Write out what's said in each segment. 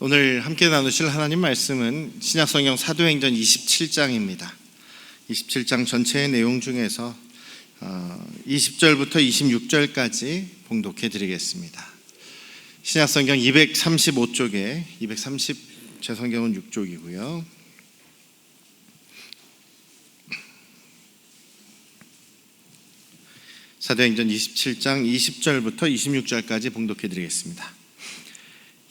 오늘 함께 나누실 하나님 말씀은 신약성경 사도행전 27장입니다. 27장 전체의 내용 중에서 20절부터 26절까지 봉독해 드리겠습니다. 신약성경 235쪽에 제 성경은 6쪽이고요. 사도행전 27장 20절부터 26절까지 봉독해 드리겠습니다.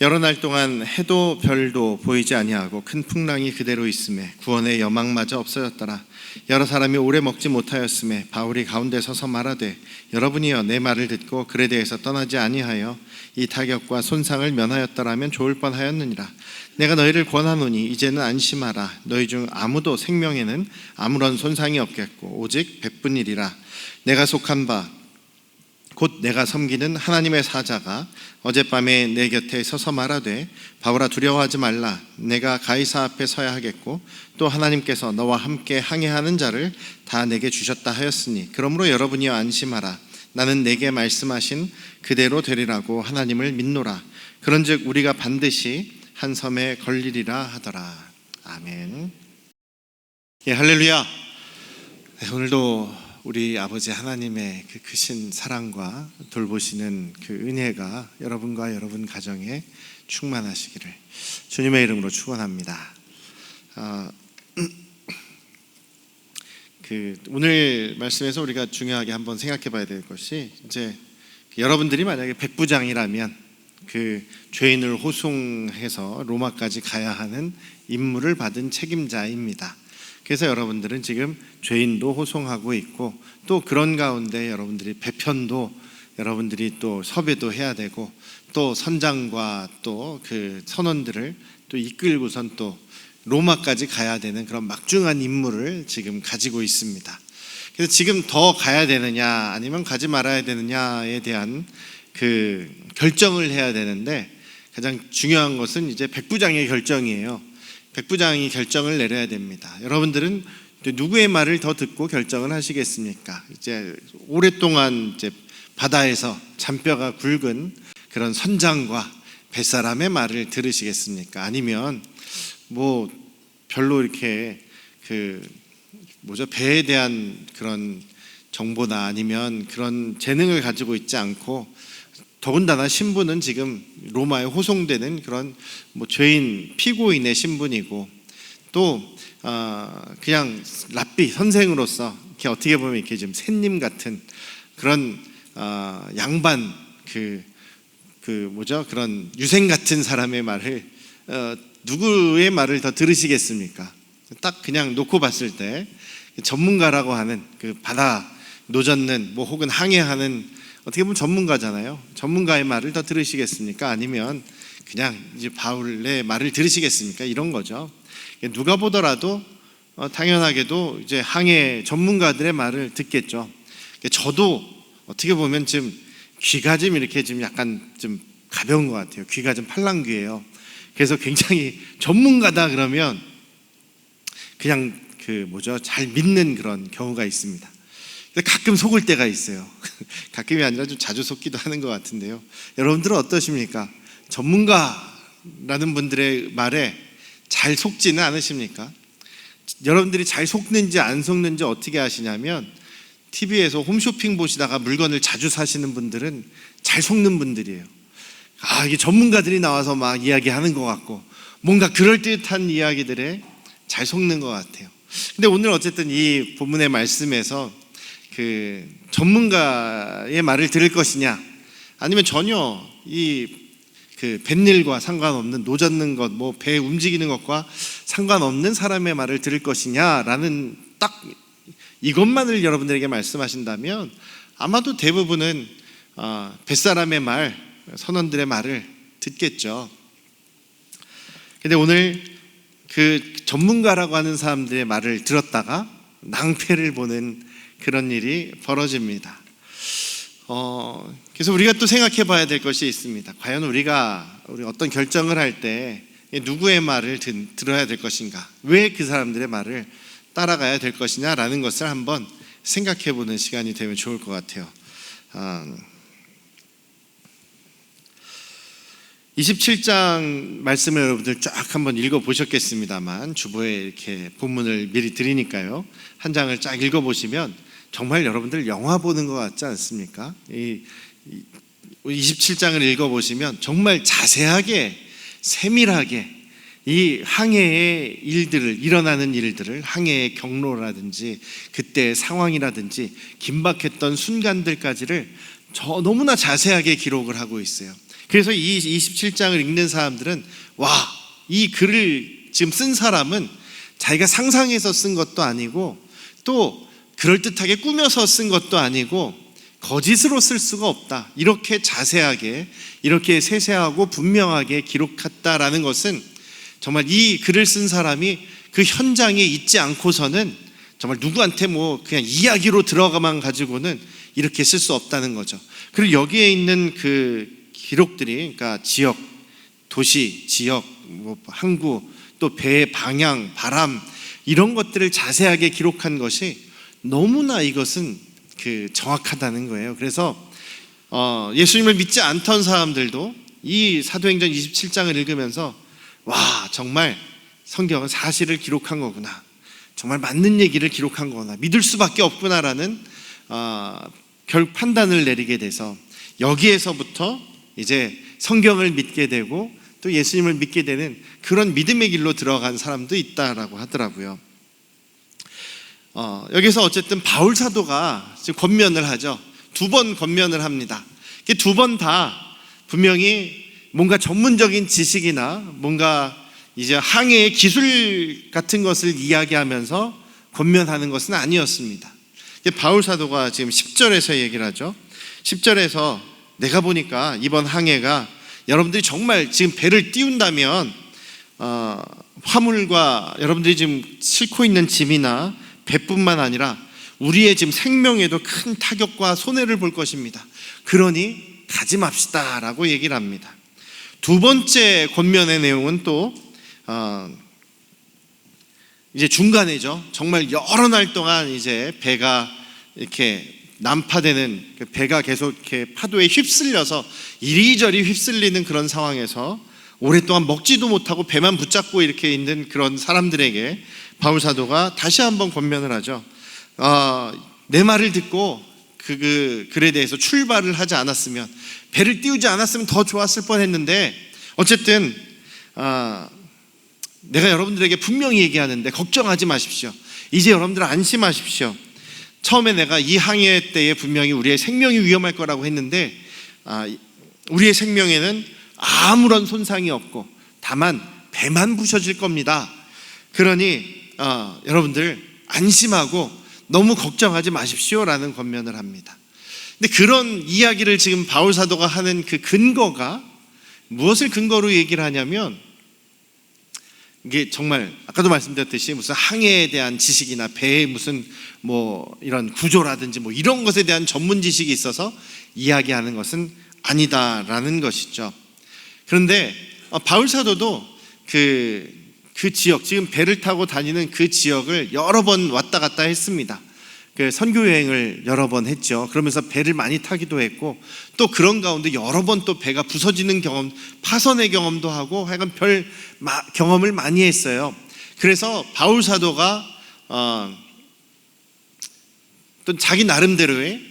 여러 날 동안 해도 별도 보이지 아니하고 큰 풍랑이 그대로 있음에 구원의 여망마저 없어졌더라. 여러 사람이 오래 먹지 못하였음에 바울이 가운데 서서 말하되 여러분이여 내 말을 듣고 글에 대해서 떠나지 아니하여 이 타격과 손상을 면하였더라면 좋을 뻔하였느니라. 내가 너희를 권하노니 이제는 안심하라. 너희 중 아무도 생명에는 아무런 손상이 없겠고 오직 백분이리라. 내가 속한 바 곧 내가 섬기는 하나님의 사자가 어젯밤에 내 곁에 서서 말하되 바울아 두려워하지 말라. 내가 가이사 앞에 서야 하겠고 또 하나님께서 너와 함께 항해하는 자를 다 내게 주셨다 하였으니 그러므로 여러분이여 안심하라. 나는 내게 말씀하신 그대로 되리라고 하나님을 믿노라. 그런즉 우리가 반드시 한 섬에 걸리리라 하더라. 아멘. 예, 할렐루야. 네, 오늘도 우리 아버지 하나님의 그 크신 사랑과 돌보시는 그 은혜가 여러분과 여러분 가정에 충만하시기를 주님의 이름으로 축원합니다. 오늘 말씀에서 우리가 중요하게 한번 생각해 봐야 될 것이 이제 여러분들이 만약에 백부장이라면 그 죄인을 호송해서 로마까지 가야 하는 임무를 받은 책임자입니다. 그래서 여러분들은 지금 죄인도 호송하고 있고 또 그런 가운데 여러분들이 배편도 여러분들이 또 섭외도 해야 되고 또 선장과 또 그 선원들을 또 이끌고선 또 로마까지 가야 되는 그런 막중한 임무를 지금 가지고 있습니다. 그래서 지금 더 가야 되느냐 아니면 가지 말아야 되느냐에 대한 그 결정을 해야 되는데 가장 중요한 것은 이제 백부장의 결정이에요. 백부장이 결정을 내려야 됩니다. 여러분들은 누구의 말을 더 듣고 결정을 하시겠습니까? 이제 오랫동안 이제 바다에서 잔뼈가 굵은 그런 선장과 뱃사람의 말을 들으시겠습니까? 아니면 뭐 별로 이렇게 배에 대한 그런 정보나 아니면 그런 재능을 가지고 있지 않고 더군다나 신분은 지금 로마에 호송되는 그런 죄인 피고인의 신분이고 또 그냥 랍비 선생으로서 이렇게 어떻게 보면 이렇게 좀 샌님 같은 그런 양반 그런 유생 같은 사람의 말을 누구의 말을 더 들으시겠습니까? 딱 그냥 놓고 봤을 때 전문가라고 하는 그 바다 노젓는 혹은 항해하는 어떻게 보면 전문가잖아요. 전문가의 말을 더 들으시겠습니까? 아니면 그냥 이제 바울의 말을 들으시겠습니까? 이런 거죠. 누가 보더라도 당연하게도 이제 항해 전문가들의 말을 듣겠죠. 저도 어떻게 보면 지금 귀가 좀 이렇게 좀 약간 좀 가벼운 것 같아요. 귀가 좀 팔랑귀예요. 그래서 굉장히 전문가다 그러면 그냥 잘 믿는 그런 경우가 있습니다. 가끔 속을 때가 있어요. 가끔이 아니라 좀 자주 속기도 하는 것 같은데요. 여러분들은 어떠십니까? 전문가라는 분들의 말에 잘 속지는 않으십니까? 여러분들이 잘 속는지 안 속는지 어떻게 아시냐면 TV에서 홈쇼핑 보시다가 물건을 자주 사시는 분들은 잘 속는 분들이에요. 이게 전문가들이 나와서 막 이야기하는 것 같고 뭔가 그럴듯한 이야기들에 잘 속는 것 같아요. 근데 오늘 어쨌든 이 본문의 말씀에서 그 전문가의 말을 들을 것이냐 아니면 전혀 뱃일과 상관없는 노젓는 것, 배 움직이는 것과 상관없는 사람의 말을 들을 것이냐라는 딱 이것만을 여러분들에게 말씀하신다면 아마도 대부분은 뱃사람의 말, 선원들의 말을 듣겠죠. 근데 오늘 그 전문가라고 하는 사람들의 말을 들었다가 낭패를 보는 그런 일이 벌어집니다. 그래서 우리가 또 생각해 봐야 될 것이 있습니다. 과연 우리 어떤 결정을 할 때 누구의 말을 들어야 될 것인가? 왜 그 사람들의 말을 따라가야 될 것이냐라는 것을 한번 생각해 보는 시간이 되면 좋을 것 같아요. 27장 말씀을 여러분들 쫙 한번 읽어보셨겠습니다만 주보에 이렇게 본문을 미리 드리니까요, 한 장을 쫙 읽어보시면 정말 여러분들 영화 보는 것 같지 않습니까? 이 27장을 읽어보시면 정말 자세하게 세밀하게 이 항해의 일들을, 일어나는 일들을, 항해의 경로라든지 그때의 상황이라든지 긴박했던 순간들까지를 너무나 자세하게 기록을 하고 있어요. 그래서 이 27장을 읽는 사람들은 이 글을 지금 쓴 사람은 자기가 상상해서 쓴 것도 아니고 또 그럴듯하게 꾸며서 쓴 것도 아니고 거짓으로 쓸 수가 없다, 이렇게 자세하게, 이렇게 세세하고 분명하게 기록했다라는 것은 정말 이 글을 쓴 사람이 그 현장에 있지 않고서는 정말 누구한테 그냥 이야기로 들어가만 가지고는 이렇게 쓸 수 없다는 거죠. 그리고 여기에 있는 그 기록들이, 그러니까 지역, 도시, 지역, 항구, 또 배의 방향, 바람, 이런 것들을 자세하게 기록한 것이 너무나 이것은 정확하다는 거예요. 그래서 예수님을 믿지 않던 사람들도 이 사도행전 27장을 읽으면서 정말 성경은 사실을 기록한 거구나, 정말 맞는 얘기를 기록한 거구나, 믿을 수밖에 없구나라는 결국 판단을 내리게 돼서 여기에서부터 이제 성경을 믿게 되고 또 예수님을 믿게 되는 그런 믿음의 길로 들어간 사람도 있다라고 하더라고요. 여기서 어쨌든 바울 사도가 지금 권면을 하죠. 2번 권면을 합니다. 두 번 다 분명히 뭔가 전문적인 지식이나 뭔가 이제 항해의 기술 같은 것을 이야기하면서 권면하는 것은 아니었습니다. 바울 사도가 지금 10절에서 얘기를 하죠. 10절에서 내가 보니까 이번 항해가 여러분들이 정말 지금 배를 띄운다면 화물과 여러분들이 지금 싣고 있는 짐이나 배뿐만 아니라 우리의 지금 생명에도 큰 타격과 손해를 볼 것입니다. 그러니 가지 맙시다 라고 얘기를 합니다. 두 번째 권면의 내용은 또 이제 중간에죠. 정말 여러 날 동안 이제 배가 이렇게 난파되는, 배가 계속 이렇게 파도에 휩쓸려서 이리저리 휩쓸리는 그런 상황에서 오랫동안 먹지도 못하고 배만 붙잡고 이렇게 있는 그런 사람들에게 바울 사도가 다시 한번 권면을 하죠. 내 말을 듣고 그 글에 대해서 출발을 하지 않았으면, 배를 띄우지 않았으면 더 좋았을 뻔했는데 어쨌든 내가 여러분들에게 분명히 얘기하는데 걱정하지 마십시오. 이제 여러분들 안심하십시오. 처음에 내가 이 항해 때에 분명히 우리의 생명이 위험할 거라고 했는데 우리의 생명에는 아무런 손상이 없고 다만 배만 부셔질 겁니다. 그러니 여러분들 안심하고 너무 걱정하지 마십시오라는 권면을 합니다. 근데 그런 이야기를 지금 바울 사도가 하는 그 근거가 무엇을 근거로 얘기를 하냐면, 이게 정말 아까도 말씀드렸듯이 무슨 항해에 대한 지식이나 배의 무슨 이런 구조라든지 이런 것에 대한 전문 지식이 있어서 이야기하는 것은 아니다라는 것이죠. 그런데 바울 사도도 그 지역, 지금 배를 타고 다니는 그 지역을 여러 번 왔다 갔다 했습니다. 그 선교 여행을 여러 번 했죠. 그러면서 배를 많이 타기도 했고 또 그런 가운데 여러 번 또 배가 부서지는 경험, 파선의 경험도 하고 하여간 별 경험을 많이 했어요. 그래서 바울 사도가 또 자기 나름대로의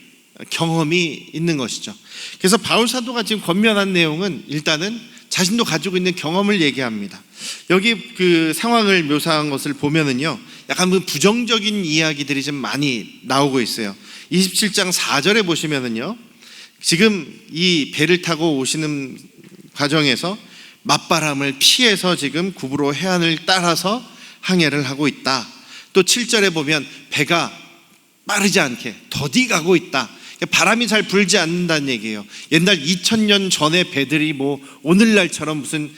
경험이 있는 것이죠. 그래서 바울 사도가 지금 권면한 내용은 일단은 자신도 가지고 있는 경험을 얘기합니다. 여기 그 상황을 묘사한 것을 보면은요, 약간 부정적인 이야기들이 좀 많이 나오고 있어요. 27장 4절에 보시면은요, 지금 이 배를 타고 오시는 과정에서 맞바람을 피해서 지금 구부로 해안을 따라서 항해를 하고 있다. 또 7절에 보면 배가 빠르지 않게 더디 가고 있다. 바람이 잘 불지 않는다는 얘기예요. 옛날 2000년 전의 배들이 오늘날처럼 무슨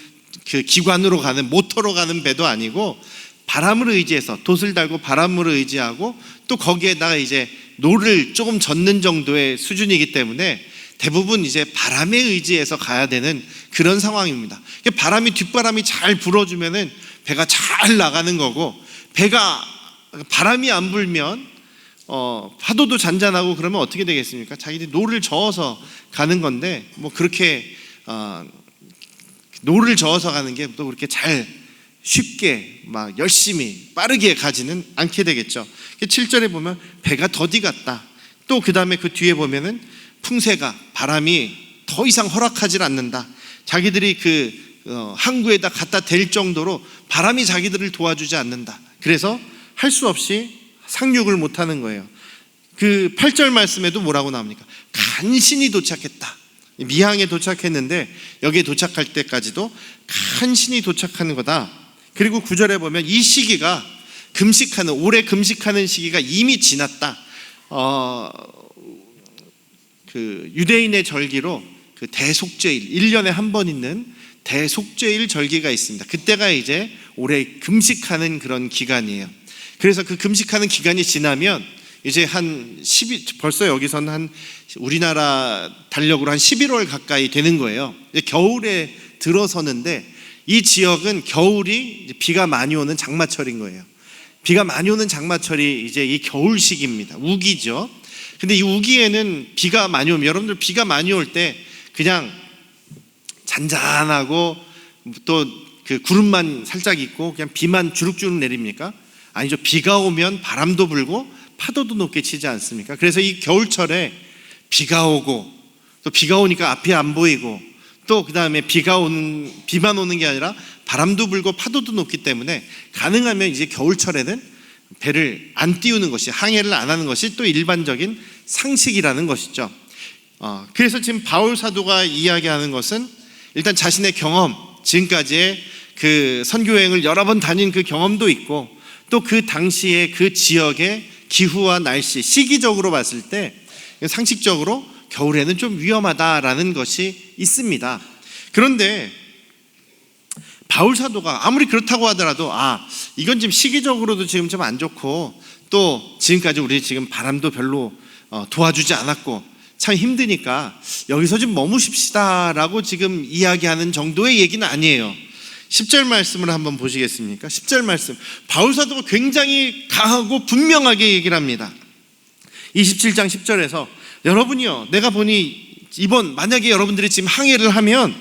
그 기관으로 가는, 모터로 가는 배도 아니고 바람을 의지해서, 돛을 달고 바람을 의지하고 또 거기에다가 이제 노를 조금 젓는 정도의 수준이기 때문에 대부분 이제 바람에 의지해서 가야 되는 그런 상황입니다. 바람이, 뒷바람이 잘 불어주면은 배가 잘 나가는 거고, 배가 바람이 안 불면 파도도 잔잔하고 그러면 어떻게 되겠습니까? 자기들이 노를 저어서 가는 건데 그렇게 노를 저어서 가는 게 또 그렇게 잘 쉽게 막 열심히 빠르게 가지는 않게 되겠죠. 7절에 보면 배가 더디 갔다. 또 그 다음에 그 뒤에 보면은 풍세가, 바람이 더 이상 허락하지 않는다. 자기들이 그 항구에다 갖다 댈 정도로 바람이 자기들을 도와주지 않는다. 그래서 할 수 없이 상륙을 못하는 거예요. 그 8절 말씀에도 뭐라고 나옵니까? 간신히 도착했다. 미항에 도착했는데 여기에 도착할 때까지도 간신히 도착하는 거다. 그리고 9절에 보면 이 시기가 금식하는, 올해 금식하는 시기가 이미 지났다. 그 유대인의 절기로 그 대속죄일, 1년에 한 번 있는 대속죄일 절기가 있습니다. 그때가 이제 올해 금식하는 그런 기간이에요. 그래서 그 금식하는 기간이 지나면 이제 벌써 여기서는 한 우리나라 달력으로 한 11월 가까이 되는 거예요. 이제 겨울에 들어서는데 이 지역은 겨울이 이제 비가 많이 오는 장마철인 거예요. 비가 많이 오는 장마철이 이제 이 겨울 시기입니다. 우기죠. 근데 이 우기에는 비가 많이 오면, 여러분들 비가 많이 올 때 그냥 잔잔하고 또 그 구름만 살짝 있고 그냥 비만 주룩주룩 내립니까? 아니죠. 비가 오면 바람도 불고 파도도 높게 치지 않습니까? 그래서 이 겨울철에 비가 오고, 또 비가 오니까 앞이 안 보이고, 또 그 다음에 비만 오는 게 아니라 바람도 불고 파도도 높기 때문에 가능하면 이제 겨울철에는 배를 안 띄우는 것이, 항해를 안 하는 것이 또 일반적인 상식이라는 것이죠. 그래서 지금 바울 사도가 이야기하는 것은 일단 자신의 경험, 지금까지의 그 선교여행을 여러 번 다닌 그 경험도 있고, 또 그 당시에 그 지역의 기후와 날씨, 시기적으로 봤을 때 상식적으로 겨울에는 좀 위험하다라는 것이 있습니다. 그런데 바울 사도가 아무리 그렇다고 하더라도 이건 지금 시기적으로도 지금 좀 안 좋고, 또 지금까지 우리 지금 바람도 별로 도와주지 않았고 참 힘드니까 여기서 좀 머무십시다라고 지금 이야기하는 정도의 얘기는 아니에요. 10절 말씀을 한번 보시겠습니까? 10절 말씀, 바울 사도가 굉장히 강하고 분명하게 얘기를 합니다. 27장 10절에서 여러분이요, 내가 보니 만약에 여러분들이 지금 항해를 하면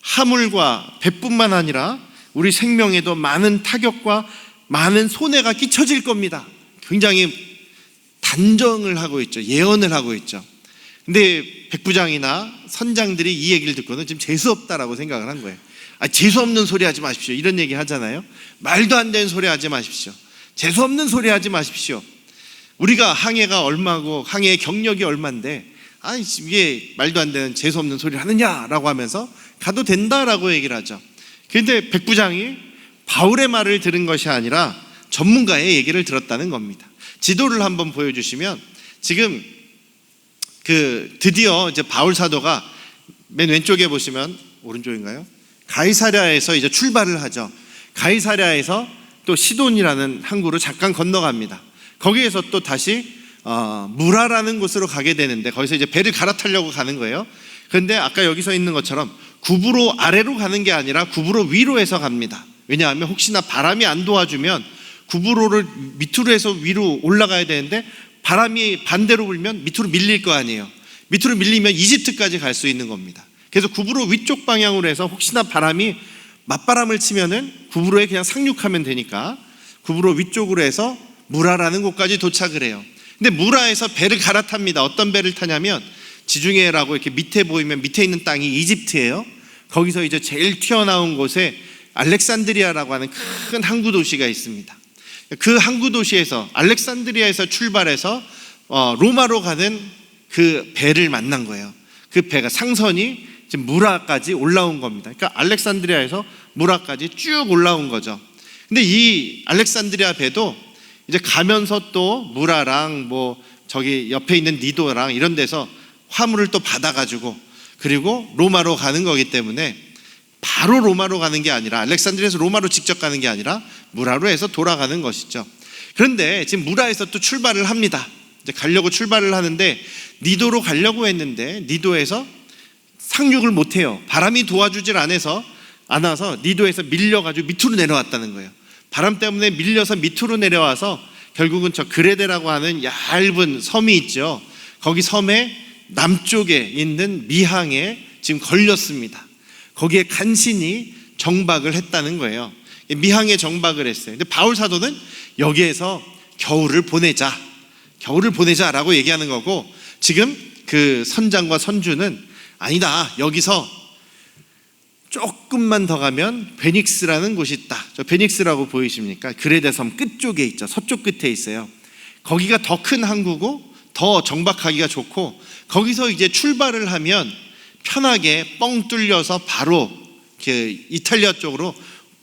하물과 배뿐만 아니라 우리 생명에도 많은 타격과 많은 손해가 끼쳐질 겁니다. 굉장히 단정을 하고 있죠. 예언을 하고 있죠. 근데 백부장이나 선장들이 이 얘기를 듣고는 지금 재수없다라고 생각을 한 거예요. 재수없는 소리 하지 마십시오. 이런 얘기 하잖아요. 말도 안 되는 소리 하지 마십시오. 재수없는 소리 하지 마십시오. 우리가 항해가 얼마고 항해의 경력이 얼마인데 이게 말도 안 되는 재수없는 소리를 하느냐라고 하면서 가도 된다라고 얘기를 하죠. 그런데 백부장이 바울의 말을 들은 것이 아니라 전문가의 얘기를 들었다는 겁니다. 지도를 한번 보여주시면, 지금 드디어 이제 바울 사도가 맨 왼쪽에 보시면, 오른쪽인가요? 가이사랴에서 이제 출발을 하죠. 가이사랴에서 또 시돈이라는 항구로 잠깐 건너갑니다. 거기에서 또 다시 무라라는 곳으로 가게 되는데, 거기서 이제 배를 갈아타려고 가는 거예요. 그런데 아까 여기 서 있는 것처럼 구부로 아래로 가는 게 아니라 구부로 위로 해서 갑니다. 왜냐하면 혹시나 바람이 안 도와주면 구부로를 밑으로 해서 위로 올라가야 되는데 바람이 반대로 불면 밑으로 밀릴 거 아니에요. 밑으로 밀리면 이집트까지 갈 수 있는 겁니다. 그래서 구부로 위쪽 방향으로 해서 혹시나 바람이 맞바람을 치면은 구부로에 그냥 상륙하면 되니까 구부로 위쪽으로 해서 무라라는 곳까지 도착을 해요. 근데 무라에서 배를 갈아탑니다. 어떤 배를 타냐면 지중해라고 이렇게 밑에 보이면 밑에 있는 땅이 이집트예요. 거기서 이제 제일 튀어나온 곳에 알렉산드리아라고 하는 큰 항구 도시가 있습니다. 그 항구 도시에서 알렉산드리아에서 출발해서 로마로 가는 그 배를 만난 거예요. 그 배가 상선이 지금 무라까지 올라온 겁니다. 그러니까 알렉산드리아에서 무라까지 쭉 올라온 거죠. 근데 이 알렉산드리아 배도 이제 가면서 또 무라랑 저기 옆에 있는 니도랑 이런 데서 화물을 또 받아가지고, 그리고 로마로 가는 거기 때문에 바로 로마로 가는 게 아니라, 알렉산드리아에서 로마로 직접 가는 게 아니라 무라로 해서 돌아가는 것이죠. 그런데 지금 무라에서 또 출발을 합니다. 이제 가려고 출발을 하는데 니도로 가려고 했는데 니도에서 상륙을 못해요. 바람이 도와주질 않아서 니도에서 밀려가지고 밑으로 내려왔다는 거예요. 바람 때문에 밀려서 밑으로 내려와서 결국은 저 그레데라고 하는 얇은 섬이 있죠. 거기 섬의 남쪽에 있는 미항에 지금 걸렸습니다. 거기에 간신히 정박을 했다는 거예요. 미항에 정박을 했어요. 근데 바울 사도는 여기에서 겨울을 보내자라고 얘기하는 거고, 지금 그 선장과 선주는 아니다, 여기서 조금만 더 가면 베닉스라는 곳이 있다. 저 베닉스라고 보이십니까? 그레데 섬 끝쪽에 있죠. 서쪽 끝에 있어요. 거기가 더 큰 항구고 더 정박하기가 좋고, 거기서 이제 출발을 하면 편하게 뻥 뚫려서 바로 이탈리아 쪽으로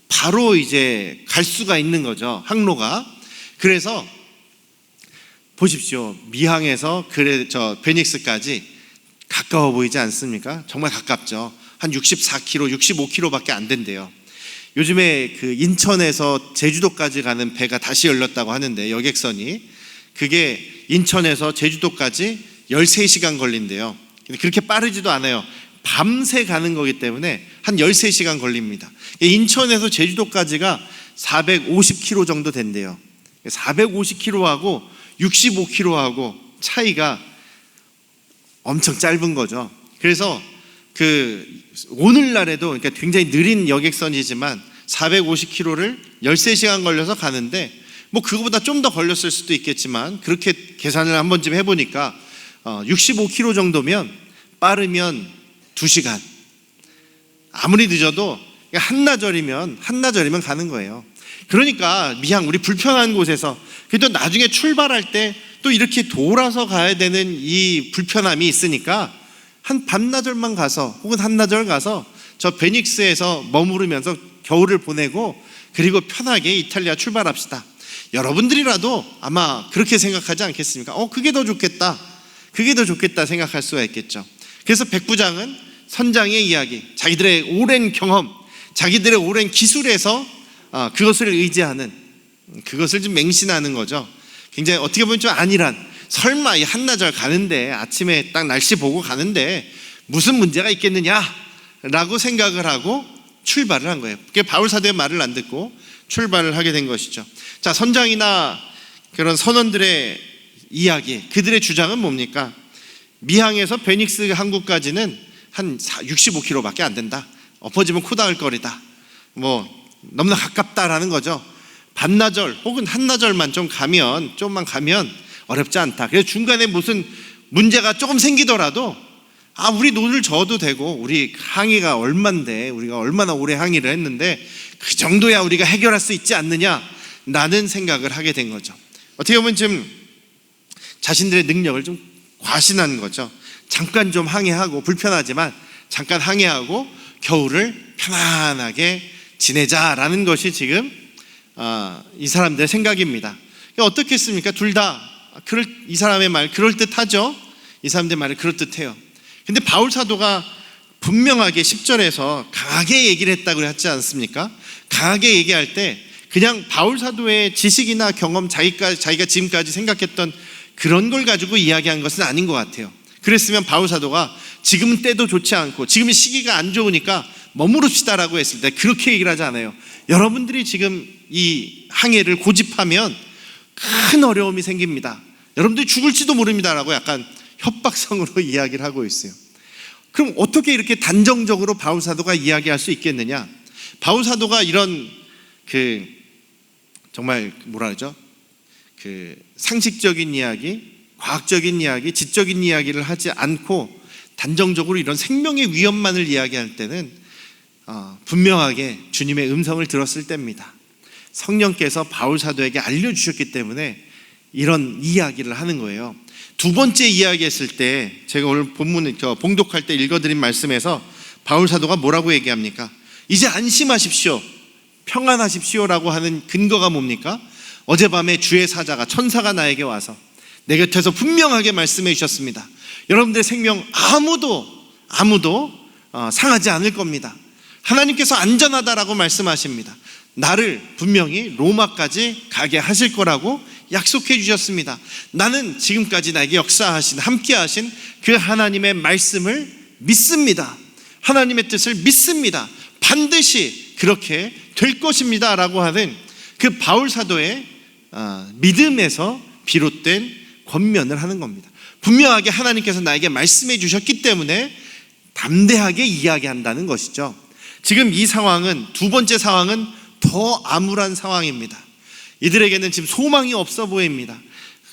바로 이제 갈 수가 있는 거죠, 항로가. 그래서 보십시오. 미항에서 베닉스까지 가까워 보이지 않습니까? 정말 가깝죠. 한 64km, 65km밖에 안 된대요. 요즘에 그 인천에서 제주도까지 가는 배가 다시 열렸다고 하는데, 여객선이, 그게 인천에서 제주도까지 13시간 걸린대요. 근데 그렇게 빠르지도 않아요. 밤새 가는 거기 때문에 한 13시간 걸립니다. 인천에서 제주도까지가 450km 정도 된대요. 450km하고 65km하고 차이가 엄청 짧은 거죠. 그래서 오늘날에도, 그러니까 굉장히 느린 여객선이지만 450km를 13시간 걸려서 가는데, 뭐 그거보다 좀 더 걸렸을 수도 있겠지만, 그렇게 계산을 한 번쯤 해보니까 65km 정도면 빠르면 2시간, 아무리 늦어도 한나절이면 가는 거예요. 그러니까 미항, 우리 불편한 곳에서 그래도 나중에 출발할 때 또 이렇게 돌아서 가야 되는 이 불편함이 있으니까 한 반나절만 가서, 혹은 한나절 가서 저 베닉스에서 머무르면서 겨울을 보내고, 그리고 편하게 이탈리아 출발합시다. 여러분들이라도 아마 그렇게 생각하지 않겠습니까? 그게 더 좋겠다, 그게 더 좋겠다 생각할 수가 있겠죠. 그래서 백부장은 선장의 이야기, 자기들의 오랜 경험, 자기들의 오랜 기술에서 그것을 의지하는, 그것을 좀 맹신하는 거죠. 굉장히 어떻게 보면 좀 안일한, 설마 이 한나절 가는데, 아침에 딱 날씨 보고 가는데 무슨 문제가 있겠느냐라고 생각을 하고 출발을 한 거예요. 그게 바울 사도의 말을 안 듣고 출발을 하게 된 것이죠. 자, 선장이나 그런 선원들의 이야기, 그들의 주장은 뭡니까? 미항에서 베닉스 항구까지는 한 65km밖에 안 된다. 엎어지면 코 닿을 거리다. 뭐 너무나 가깝다라는 거죠. 반나절 혹은 한나절만 좀만 가면 어렵지 않다. 그래서 중간에 무슨 문제가 조금 생기더라도 우리 노를 저어도 되고, 우리 항해가 얼만데, 우리가 얼마나 오래 항해를 했는데 그 정도야 우리가 해결할 수 있지 않느냐라는 생각을 하게 된 거죠. 어떻게 보면 좀 자신들의 능력을 좀 과신한 거죠. 잠깐 좀 항해하고, 불편하지만 잠깐 항해하고 겨울을 편안하게 지내자라는 것이 지금 이 사람들의 생각입니다. 어떻겠습니까? 둘 다 이 사람의 말 그럴듯하죠. 이 사람들의 말이 그럴듯해요. 근데 바울 사도가 분명하게 10절에서 강하게 얘기를 했다고 했지 않습니까? 강하게 얘기할 때 그냥 바울 사도의 지식이나 경험, 자기가 지금까지 생각했던 그런 걸 가지고 이야기한 것은 아닌 것 같아요. 그랬으면 바울 사도가 지금은 때도 좋지 않고 지금 시기가 안 좋으니까 머무릅시다라고 했을 때 그렇게 얘기를 하지 않아요. 여러분들이 지금 이 항해를 고집하면 큰 어려움이 생깁니다. 여러분들이 죽을지도 모릅니다라고 약간 협박성으로 이야기를 하고 있어요. 그럼 어떻게 이렇게 단정적으로 바울 사도가 이야기할 수 있겠느냐? 바울 사도가 이런 정말 뭐라 그러죠? 상식적인 이야기, 과학적인 이야기, 지적인 이야기를 하지 않고 단정적으로 이런 생명의 위험만을 이야기할 때는 분명하게 주님의 음성을 들었을 때입니다. 성령께서 바울 사도에게 알려주셨기 때문에 이런 이야기를 하는 거예요. 두 번째 이야기했을 때, 제가 오늘 본문 봉독할 때 읽어드린 말씀에서 바울 사도가 뭐라고 얘기합니까? 이제 안심하십시오, 평안하십시오라고 하는 근거가 뭡니까? 어젯밤에 주의 사자가, 천사가 나에게 와서 내 곁에서 분명하게 말씀해 주셨습니다. 여러분들의 생명 아무도 상하지 않을 겁니다. 하나님께서 안전하다라고 말씀하십니다. 나를 분명히 로마까지 가게 하실 거라고 약속해 주셨습니다. 나는 지금까지 나에게 역사하신, 함께 하신 그 하나님의 말씀을 믿습니다. 하나님의 뜻을 믿습니다. 반드시 그렇게 될 것입니다 라고 하는 그 바울 사도의 믿음에서 비롯된 권면을 하는 겁니다. 분명하게 하나님께서 나에게 말씀해 주셨기 때문에 담대하게 이야기한다는 것이죠. 지금 이 상황은, 두 번째 상황은 더 암울한 상황입니다. 이들에게는 지금 소망이 없어 보입니다.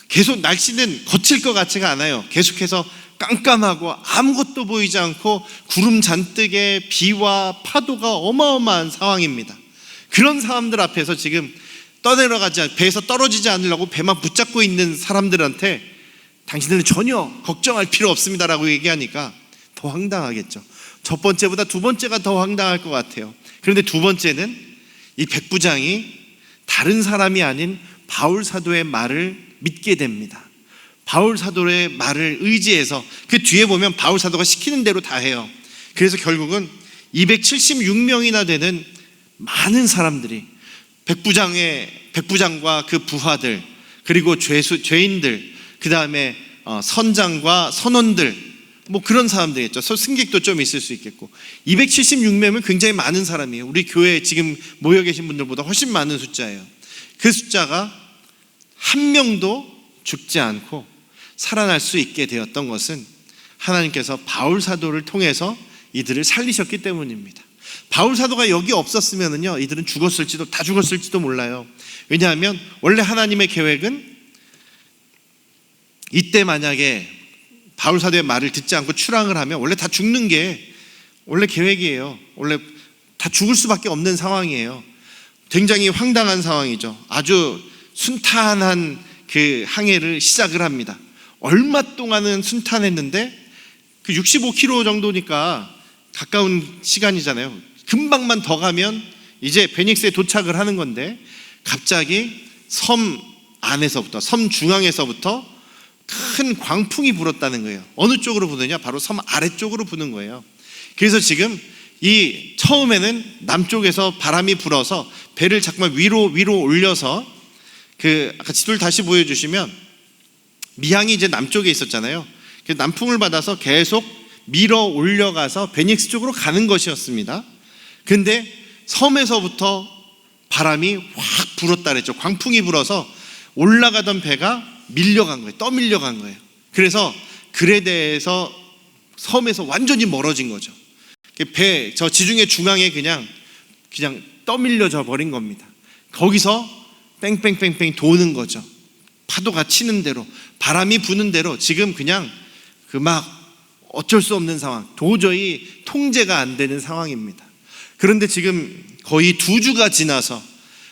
계속 날씨는 거칠 것 같지가 않아요. 계속해서 깜깜하고 아무것도 보이지 않고 구름 잔뜩에 비와 파도가 어마어마한 상황입니다. 그런 사람들 앞에서 지금 배에서 떨어지지 않으려고 배만 붙잡고 있는 사람들한테 당신들은 전혀 걱정할 필요 없습니다라고 얘기하니까 더 황당하겠죠. 첫 번째보다 두 번째가 더 황당할 것 같아요. 그런데 두 번째는 이 백부장이 다른 사람이 아닌 바울 사도의 말을 믿게 됩니다. 바울 사도의 말을 의지해서, 그 뒤에 보면 바울 사도가 시키는 대로 다 해요. 그래서 결국은 276명이나 되는 많은 사람들이 백부장과 그 부하들, 그리고 죄인들, 그 다음에 선장과 선원들, 뭐 그런 사람들이겠죠. 승객도 좀 있을 수 있겠고, 276명이면 굉장히 많은 사람이에요. 우리 교회에 지금 모여 계신 분들보다 훨씬 많은 숫자예요. 그 숫자가 한 명도 죽지 않고 살아날 수 있게 되었던 것은 하나님께서 바울 사도를 통해서 이들을 살리셨기 때문입니다. 바울 사도가 여기 없었으면요, 이들은 다 죽었을지도 몰라요. 왜냐하면 원래 하나님의 계획은 이때 만약에 바울 사도의 말을 듣지 않고 출항을 하면 원래 다 죽는 게 원래 계획이에요. 원래 다 죽을 수밖에 없는 상황이에요. 굉장히 황당한 상황이죠. 아주 순탄한 그 항해를 시작을 합니다. 얼마 동안은 순탄했는데 그 65km 정도니까 가까운 시간이잖아요. 금방만 더 가면 이제 베닉스에 도착을 하는 건데, 갑자기 섬 안에서부터, 섬 중앙에서부터 큰 광풍이 불었다는 거예요. 어느 쪽으로 부느냐? 바로 섬 아래쪽으로 부는 거예요. 그래서 지금 이 처음에는 남쪽에서 바람이 불어서 배를 정말 위로 올려서, 아까 지도를 다시 보여주시면 미항이 이제 남쪽에 있었잖아요. 그래서 남풍을 받아서 계속 밀어 올려가서 베닉스 쪽으로 가는 것이었습니다. 근데 섬에서부터 바람이 확 불었다 그랬죠. 광풍이 불어서 올라가던 배가 밀려간 거예요. 떠밀려간 거예요. 그래서 그레데에서 섬에서 완전히 멀어진 거죠. 저 지중해 중앙에 그냥 떠밀려져 버린 겁니다. 거기서 뺑뺑뺑뺑 도는 거죠. 파도가 치는 대로, 바람이 부는 대로 지금 그냥 어쩔 수 없는 상황, 도저히 통제가 안 되는 상황입니다. 그런데 지금 거의 2주가 지나서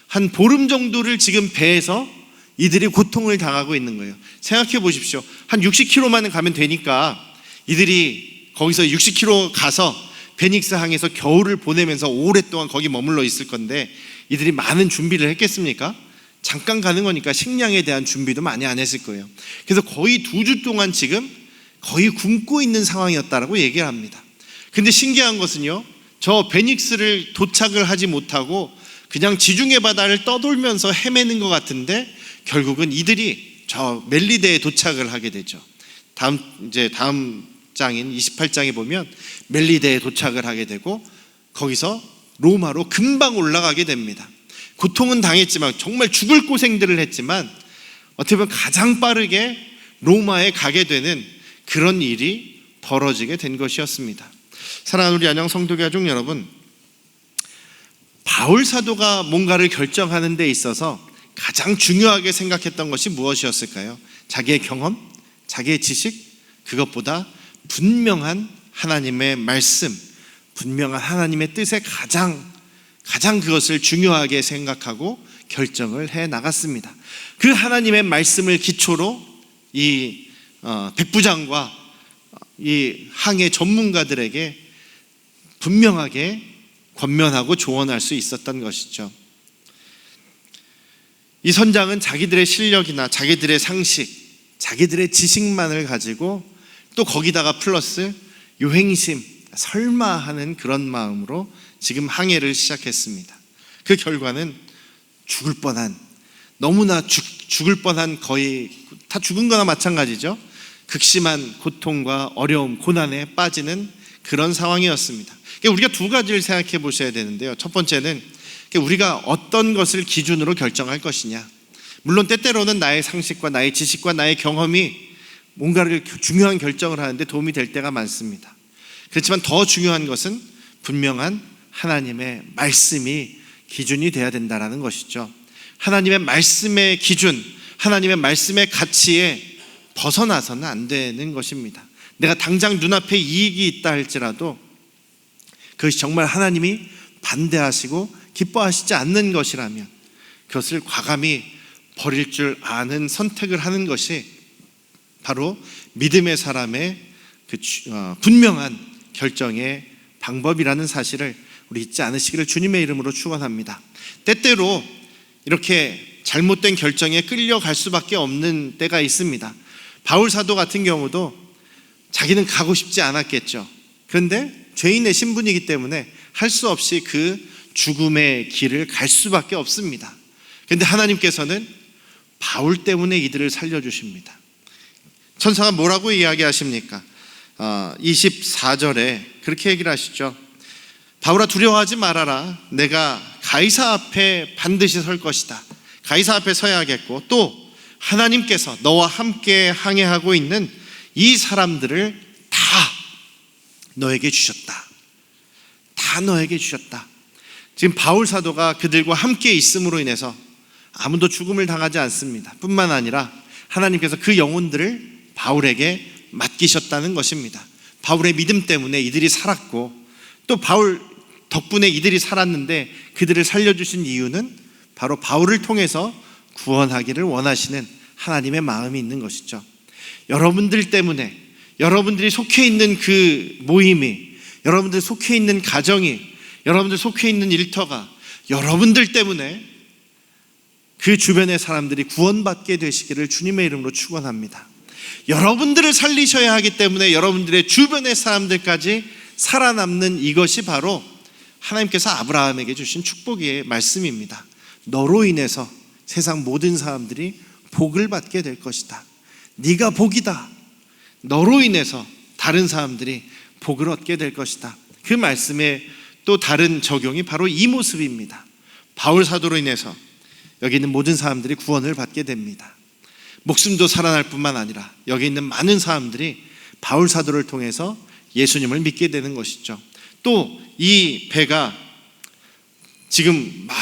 한 보름 정도를 지금 배에서 이들이 고통을 당하고 있는 거예요. 생각해 보십시오. 한 60km만 가면 되니까 이들이 거기서 60km 가서 베닉스 항에서 겨울을 보내면서 오랫동안 거기 머물러 있을 건데, 이들이 많은 준비를 했겠습니까? 잠깐 가는 거니까 식량에 대한 준비도 많이 안 했을 거예요. 그래서 거의 2주 동안 지금 거의 굶고 있는 상황이었다라고 얘기를 합니다. 근데 신기한 것은요, 저 베닉스를 도착을 하지 못하고 그냥 지중해 바다를 떠돌면서 헤매는 것 같은데, 결국은 이들이 저 멜리데에 도착을 하게 되죠. 다음 장인 28장에 보면 멜리데에 도착을 하게 되고, 거기서 로마로 금방 올라가게 됩니다. 고통은 당했지만, 정말 죽을 고생들을 했지만, 어떻게 보면 가장 빠르게 로마에 가게 되는 그런 일이 벌어지게 된 것이었습니다. 사랑하는 우리 안녕 성도 가족 여러분, 바울 사도가 뭔가를 결정하는 데 있어서 가장 중요하게 생각했던 것이 무엇이었을까요? 자기의 경험, 자기의 지식, 그것보다 분명한 하나님의 말씀, 분명한 하나님의 뜻에 가장 그것을 중요하게 생각하고 결정을 해 나갔습니다. 그 하나님의 말씀을 기초로 이 백부장과 이 항해 전문가들에게 분명하게 권면하고 조언할 수 있었던 것이죠. 이 선장은 자기들의 실력이나 자기들의 상식, 자기들의 지식만을 가지고 또 거기다가 플러스 요행심, 설마 하는 그런 마음으로 지금 항해를 시작했습니다. 그 결과는 죽을 뻔한, 너무나 죽을 뻔한, 거의 다 죽은 거나 마찬가지죠. 극심한 고통과 어려움, 고난에 빠지는 그런 상황이었습니다. 우리가 두 가지를 생각해 보셔야 되는데요. 첫 번째는 우리가 어떤 것을 기준으로 결정할 것이냐. 물론 때때로는 나의 상식과 나의 지식과 나의 경험이 뭔가를 중요한 결정을 하는데 도움이 될 때가 많습니다. 그렇지만 더 중요한 것은 분명한 하나님의 말씀이 기준이 되어야 된다는 것이죠. 하나님의 말씀의 기준, 하나님의 말씀의 가치에 벗어나서는 안 되는 것입니다. 내가 당장 눈앞에 이익이 있다 할지라도 그것이 정말 하나님이 반대하시고 기뻐하시지 않는 것이라면 그것을 과감히 버릴 줄 아는 선택을 하는 것이 바로 믿음의 사람의 그 분명한 결정의 방법이라는 사실을 우리 잊지 않으시기를 주님의 이름으로 축원합니다. 때때로 이렇게 잘못된 결정에 끌려갈 수밖에 없는 때가 있습니다. 바울 사도 같은 경우도 자기는 가고 싶지 않았겠죠. 그런데 죄인의 신분이기 때문에 할 수 없이 그 죽음의 길을 갈 수밖에 없습니다. 그런데 하나님께서는 바울 때문에 이들을 살려주십니다. 천사가 뭐라고 이야기하십니까? 24절에 그렇게 얘기를 하시죠. 바울아, 두려워하지 말아라. 내가 가이사 앞에 반드시 설 것이다. 가이사 앞에 서야겠고, 또 하나님께서 너와 함께 항해하고 있는 이 사람들을 다 너에게 주셨다. 다 너에게 주셨다. 지금 바울 사도가 그들과 함께 있음으로 인해서 아무도 죽음을 당하지 않습니다. 뿐만 아니라 하나님께서 그 영혼들을 바울에게 맡기셨다는 것입니다. 바울의 믿음 때문에 이들이 살았고, 또 바울 덕분에 이들이 살았는데 그들을 살려주신 이유는 바로 바울을 통해서 구원하기를 원하시는 하나님의 마음이 있는 것이죠. 여러분들 때문에, 여러분들이 속해 있는 그 모임이, 여러분들 속해 있는 가정이, 여러분들 속해 있는 일터가 여러분들 때문에 그 주변의 사람들이 구원받게 되시기를 주님의 이름으로 축원합니다. 여러분들을 살리셔야 하기 때문에 여러분들의 주변의 사람들까지 살아남는 이것이 바로 하나님께서 아브라함에게 주신 축복의 말씀입니다. 너로 인해서 세상 모든 사람들이 복을 받게 될 것이다. 네가 복이다. 너로 인해서 다른 사람들이 복을 얻게 될 것이다. 그 말씀의 또 다른 적용이 바로 이 모습입니다. 바울 사도로 인해서 여기 있는 모든 사람들이 구원을 받게 됩니다. 목숨도 살아날 뿐만 아니라 여기 있는 많은 사람들이 바울 사도를 통해서 예수님을 믿게 되는 것이죠. 또 이 배가 지금 막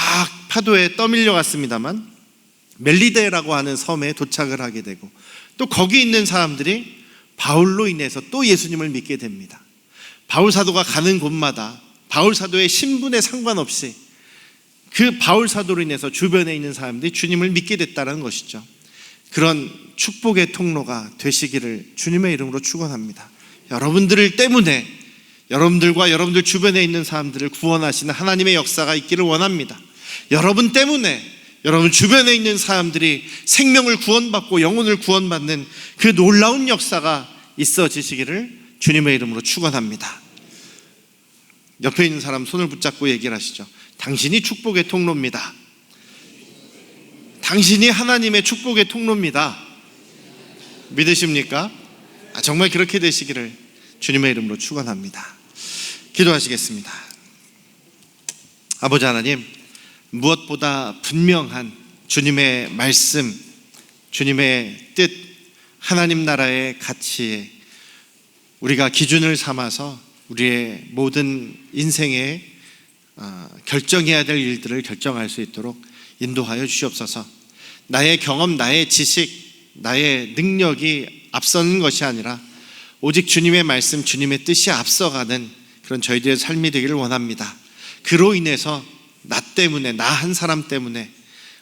파도에 떠밀려 갔습니다만 멜리데라고 하는 섬에 도착을 하게 되고, 또 거기 있는 사람들이 바울로 인해서 또 예수님을 믿게 됩니다. 바울 사도가 가는 곳마다 바울 사도의 신분에 상관없이 그 바울 사도로 인해서 주변에 있는 사람들이 주님을 믿게 됐다는 것이죠. 그런 축복의 통로가 되시기를 주님의 이름으로 축원합니다. 여러분들 때문에 여러분들과 여러분들 주변에 있는 사람들을 구원하시는 하나님의 역사가 있기를 원합니다. 여러분 때문에 여러분 주변에 있는 사람들이 생명을 구원받고 영혼을 구원받는 그 놀라운 역사가 있어지시기를 주님의 이름으로 축원합니다. 옆에 있는 사람 손을 붙잡고 얘기를 하시죠. 당신이 축복의 통로입니다. 당신이 하나님의 축복의 통로입니다. 믿으십니까? 정말 그렇게 되시기를 주님의 이름으로 축원합니다. 기도하시겠습니다. 아버지 하나님, 무엇보다 분명한 주님의 말씀, 주님의 뜻, 하나님 나라의 가치에 우리가 기준을 삼아서 우리의 모든 인생에 결정해야 될 일들을 결정할 수 있도록 인도하여 주시옵소서. 나의 경험, 나의 지식, 나의 능력이 앞서는 것이 아니라 오직 주님의 말씀, 주님의 뜻이 앞서가는 그런 저희들의 삶이 되기를 원합니다. 그로 인해서 나 때문에, 나 한 사람 때문에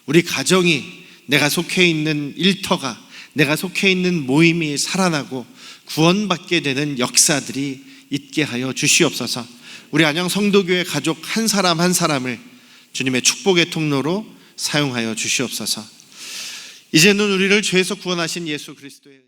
우리 가정이, 내가 속해 있는 일터가, 내가 속해 있는 모임이 살아나고 구원받게 되는 역사들이 있게 하여 주시옵소서. 우리 안양 성도교회 가족 한 사람 한 사람을 주님의 축복의 통로로 사용하여 주시옵소서. 이제는 우리를 죄에서 구원하신 예수 그리스도의